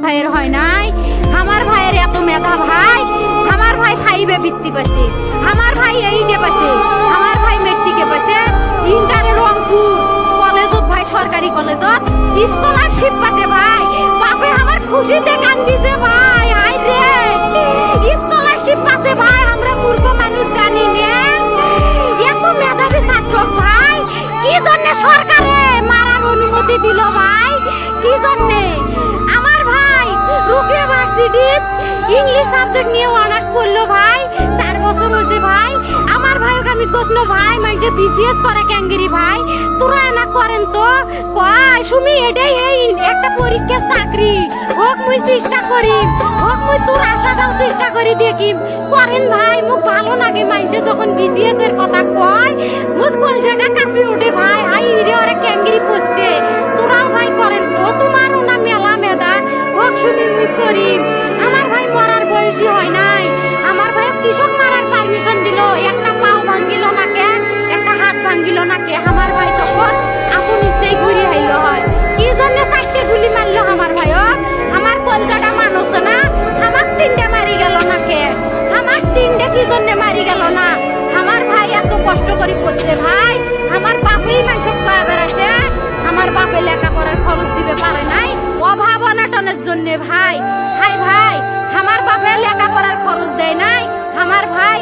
ভাইয়ের হয় নাই। আমার ভাইয়ের এত মেধা ভাই, আমার ভাই খাইবে বৃত্তি পাচ্ছে, আমার ভাই এইটে পাচ্ছে, আমার ভাই মেট্রিকে পাচ্ছে, ইন্টারে রংপুর কলেজত ভাই সরকারি কলেজত স্কলারশিপ পাতে ভাই। বাপে আমার খুশিতে কান্দিছে ভাই, হাই রে স্কলারশিপ পাতে ভাই। আমরা মূর্খ মানুষ জানি না এত মেধাবী ছাত্র ভাই কি জন্য সরকারে মারার অনুমতি দিল ভাই, কি জন্য? আমার ভাই রুকিয়া ভার্সিটি ইংলিশ সাবজেক্ট নিয়ে অনার্স করলো ভাই, 4 বছর হয়েছে ভাই। আমার ভাইকে আমি কইলো ভাই মানে বিসিএস করে ক্যাঙ্গেরি ভাই, তোরা না করেন তো কয় সুমি এটাই এই একটা পরীক্ষা চাকরি হোক মুই চেষ্টা করি, হোক মুই তোর আশাটাও চেষ্টা করি দেখি করেন ভাই। মুখ ভালো লাগে মানুষে যখন বিসিএস এর কথা কয়, মুখ কলজাটা কাঁপি ওঠে ভাই। হাই রে ওরে ক্যাঙ্গেরি পড়তে, তোরাও ভাই করেন তো, তোমারও না মেলা মেধা, হোক সুমি মুই করি। আমার ভাই মরার বয়সী হয় নাই, আমার ভাই কৃষক মারার পারমিশন দিল, একটা পাও ভাঙিল না কে, একটা হাত ভাঙিল না কে। আমার ভাই তখন আপন ইচ্ছেই ঘুরে আইলো হয়, কি জন্য 4টে গুলি মারলো আমার ভাইক? আমার কলজাটা মানুষ না, আমার 3টে মারি গেল না কে? আমার 3টে কি জন্য মারি গেল না? আমার ভাই এত কষ্ট করে পড়ছে ভাই, আমার বাপেই মানুষ কয়ে বেড়াচ্ছে, আমার বাপে লেখাপড়ার খরচ দিতে পারে নাই অভাব অনাটনের জন্য ভাই। হাই ভাই আমার বাপে লেখাপড়ার খরচ দেয় নাই, আমার ভাই